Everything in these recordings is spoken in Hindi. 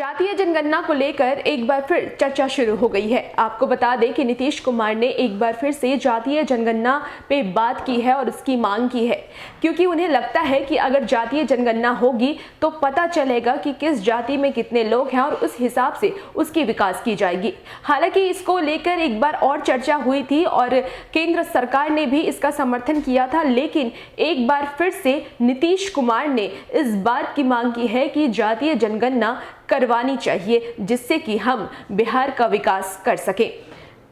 जातीय जनगणना को लेकर एक बार फिर चर्चा शुरू हो गई है। आपको बता दें कि नीतीश कुमार ने एक बार फिर से जातीय जनगणना पे बात की है और उसकी मांग की है, क्योंकि उन्हें लगता है कि अगर जातीय जनगणना होगी तो पता चलेगा कि किस जाति में कितने लोग हैं और उस हिसाब से उसकी विकास की जाएगी। हालांकि इसको लेकर एक बार और चर्चा हुई थी और केंद्र सरकार ने भी इसका समर्थन किया था, लेकिन एक बार फिर से नीतीश कुमार ने इस बात की मांग की है कि जातीय जनगणना करवानी चाहिए, जिससे कि हम बिहार का विकास कर सकें।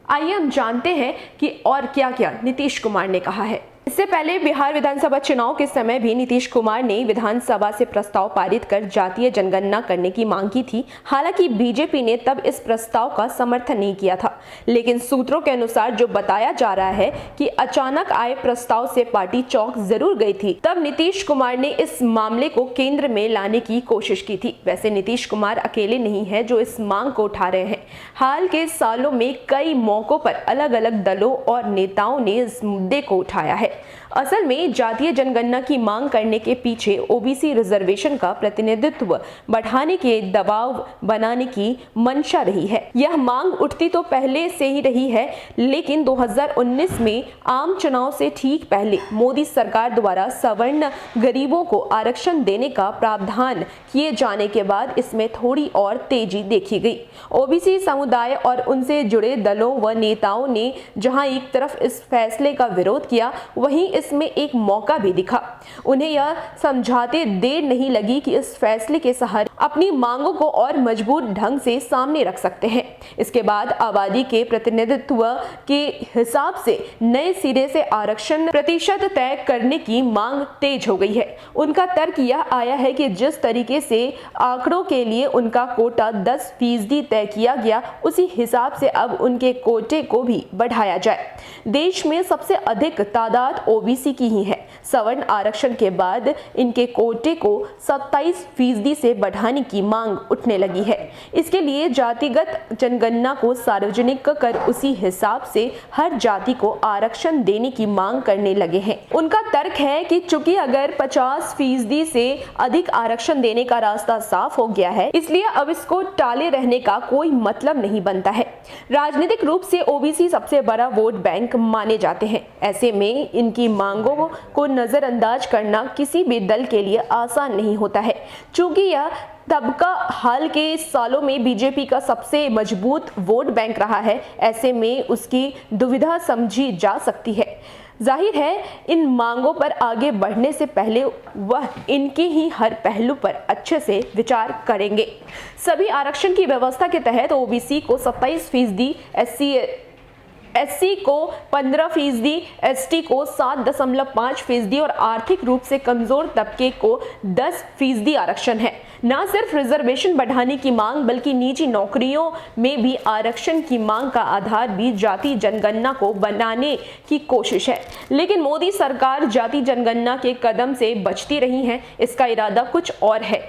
आइए हम जानते हैं कि और क्या क्या नीतीश कुमार ने कहा है। इससे पहले बिहार विधानसभा चुनाव के समय भी नीतीश कुमार ने विधानसभा से प्रस्ताव पारित कर जातीय जनगणना करने की मांग की थी। हालांकि बीजेपी ने तब इस प्रस्ताव का समर्थन नहीं किया था, लेकिन सूत्रों के अनुसार जो बताया जा रहा है कि अचानक आए प्रस्ताव से पार्टी चौंक जरूर गई थी। तब नीतीश कुमार ने इस मामले को केंद्र में लाने की कोशिश की थी। वैसे नीतीश कुमार अकेले नहीं है जो इस मांग को उठा रहे हैं। हाल के सालों में कई मौकों पर अलग अलग दलों और नेताओं ने इस मुद्दे को उठाया है। असल में जातीय जनगणना की मांग करने के पीछे ओबीसी रिजर्वेशन का प्रतिनिधित्व बढ़ाने के दबाव बनाने की मंशा रही है। यह मांग उठती तो पहले से ही रही है, लेकिन 2019 में आम चुनाव से ठीक पहले मोदी सरकार द्वारा सवर्ण गरीबों को आरक्षण देने का प्रावधान किए जाने के बाद इसमें थोड़ी और तेजी देखी गई। ओबीसी समुदाय और उनसे जुड़े दलों व नेताओं ने जहां एक तरफ इस फैसले का विरोध किया, वहीं इसमें एक मौका भी दिखा। उन्हें यह समझाते देर नहीं लगी कि इस फैसले के सहारे अपनी मांगों को और मजबूत ढंग से सामने रख सकते हैं। इसके बाद आबादी के प्रतिनिधित्व के हिसाब से नए सिरे से आरक्षण प्रतिशत तय करने की मांग तेज हो गई है। उनका तर्क यह आया है कि जिस तरीके से आंकड़ों के लिए उनका कोटा 10% तय किया गया, उसी हिसाब से अब उनके कोटे को भी बढ़ाया जाए। देश में सबसे अधिक तादाद ओबीसी की ही है। सवर्ण आरक्षण के बाद इनके कोटे को 27% से बढ़ाने की मांग उठने लगी है। इसके लिए जातिगत जनगणना को सार्वजनिक कर उसी हिसाब से हर जाति को आरक्षण देने की मांग करने लगे हैं। उनका तर्क है कि चूंकि अगर 50% से अधिक आरक्षण देने का रास्ता साफ हो गया है, इसलिए अब इसको टाले रहने का कोई मतलब नहीं बनता है। राजनीतिक रूप से ओबीसी सबसे बड़ा वोट बैंक माने जाते हैं। ऐसे में इनकी मांगों को नजरअंदाज करना किसी भी दल के लिए आसान नहीं होता है। चूंकि यह तबका हाल के सालों में बीजेपी का सबसे मजबूत वोट बैंक रहा है, ऐसे में उसकी दुविधा समझी जा सकती है। जाहिर है इन मांगों पर आगे बढ़ने से पहले वह इनके ही हर पहलू पर अच्छे से विचार करेंगे। सभी आरक्षण की व्यवस्था के तहत ओबीसी को 27%, एससी को 15%, एसटी को 7.5% और आर्थिक रूप से कमजोर तबके को 10% आरक्षण है। न सिर्फ रिजर्वेशन बढ़ाने की मांग, बल्कि निजी नौकरियों में भी आरक्षण की मांग का आधार भी जाति जनगणना को बनाने की कोशिश है। लेकिन मोदी सरकार जाति जनगणना के कदम से बचती रही है। इसका इरादा कुछ और है।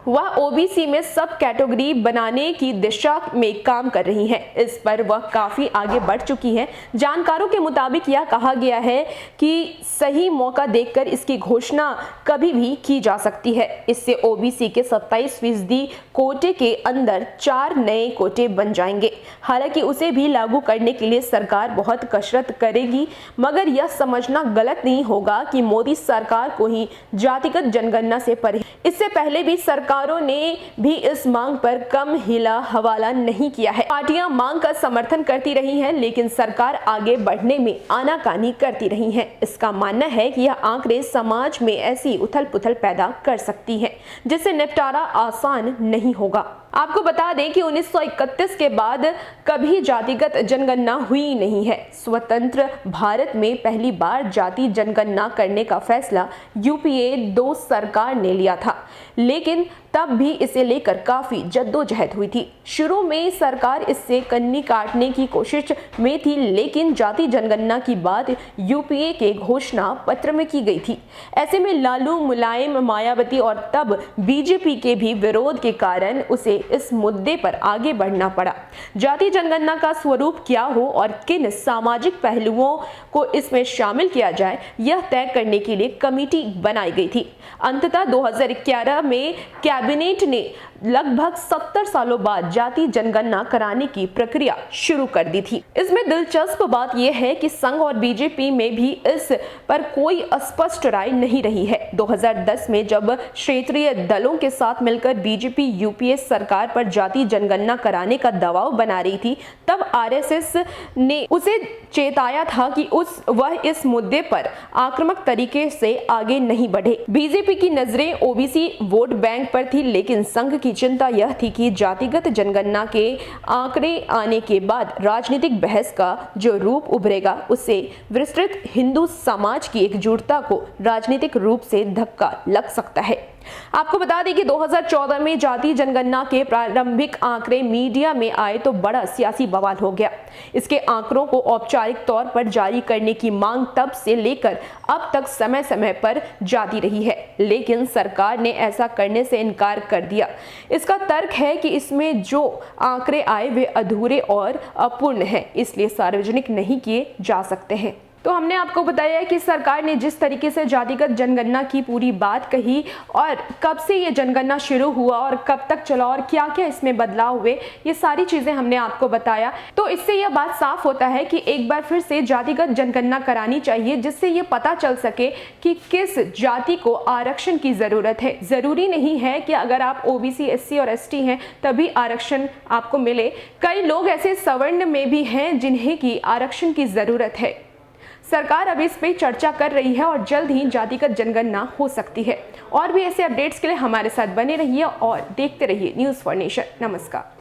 वह ओबीसी में सब कैटेगरी बनाने की दिशा में काम कर रही है। इस पर वह काफी आगे बढ़ चुकी है। जानकारों के मुताबिक यह कहा गया है कि सही मौका देखकर इसकी घोषणा कभी भी की जा सकती है। इससे ओबीसी के 27% कोटे के अंदर 4 नए कोटे बन जाएंगे। हालांकि उसे भी लागू करने के लिए सरकार बहुत कसरत करेगी, मगर यह समझना गलत नहीं होगा कि मोदी सरकार को ही जातिगत जनगणना से परे। इससे पहले भी सरकारों ने भी इस मांग पर कम हिला हवाला नहीं किया है। पार्टियां मांग का समर्थन करती रही हैं, लेकिन सरकार आगे बढ़ने में आनाकानी करती रही है। इसका मानना है कि यह आंकड़े समाज में ऐसी उथल पुथल पैदा कर सकती है जिससे निपटारा आसान नहीं होगा। आपको बता दें कि 1931 के बाद कभी जातिगत जनगणना हुई नहीं है। स्वतंत्र भारत में पहली बार जाति जनगणना करने का फैसला यूपीए 2 सरकार ने लिया था, लेकिन तब भी इसे लेकर काफी जद्दोजहद हुई थी। शुरू में सरकार इससे कन्नी काटने की कोशिश में थी, लेकिन जाति जनगणना की बात यूपीए के घोषणा पत्र में की गई थी। ऐसे में लालू, मुलायम, मायावती और तब बीजेपी के भी विरोध के कारण उसे इस मुद्दे पर आगे बढ़ना पड़ा। जाति जनगणना का स्वरूप क्या हो और किन सामाजिक पहलुओं को इसमें शामिल किया जाए, यह तय करने के लिए कमेटी बनाई गई थी। अंततः 2011 में कैबिनेट ने लगभग 70 सालों बाद जाति जनगणना कराने की प्रक्रिया शुरू कर दी थी। इसमें दिलचस्प बात यह है कि संघ और बीजेपी में भी इस पर कोई स्पष्ट राय नहीं रही है। 2010 में जब क्षेत्रीय दलों के साथ मिलकर बीजेपी यूपीए सरकार पर जाति जनगणना कराने का दबाव बना रही थी, तब आरएसएस ने उसे चेताया था कि वह इस मुद्दे पर आक्रामक तरीके से आगे नहीं बढ़े। बीजेपी की नजरें ओबीसी वोट बैंक पर थी, लेकिन संघ की चिंता यह थी कि जातिगत जनगणना के आंकड़े आने के बाद राजनीतिक बहस का जो रूप उभरेगा, उससे विस्तृत हिंदू समाज की एकजुटता को राजनीतिक रूप से धक्का लग सकता है। आपको बता दें कि 2014 में जाति जनगणना के प्रारंभिक आंकड़े मीडिया में आए तो बड़ा सियासी बवाल हो गया। इसके आंकड़ों को औपचारिक तौर पर जारी करने की मांग तब से लेकर अब तक समय समय पर जाती रही है, लेकिन सरकार ने ऐसा करने से इनकार कर दिया। इसका तर्क है कि इसमें जो आंकड़े आए वे अधूरे और अपूर्ण हैं, इसलिए सार्वजनिक नहीं किए जा सकते हैं। तो हमने आपको बताया है कि सरकार ने जिस तरीके से जातिगत जनगणना की पूरी बात कही और कब से ये जनगणना शुरू हुआ और कब तक चला और क्या क्या इसमें बदलाव हुए, ये सारी चीजें हमने आपको बताया। तो इससे यह बात साफ होता है कि एक बार फिर से जातिगत जनगणना करानी चाहिए, जिससे ये पता चल सके कि किस जाति को आरक्षण की जरूरत है। जरूरी नहीं है कि अगर आप ओबीसी, एससी और एसटी हैं तभी आरक्षण आपको मिले। कई लोग ऐसे सवर्ण में भी हैं जिन्हें की आरक्षण की जरूरत है। सरकार अब इस पे चर्चा कर रही है और जल्द ही जातिगत जनगणना हो सकती है। और भी ऐसे अपडेट्स के लिए हमारे साथ बने रहिए और देखते रहिए न्यूज़ फॉर नेशन। नमस्कार।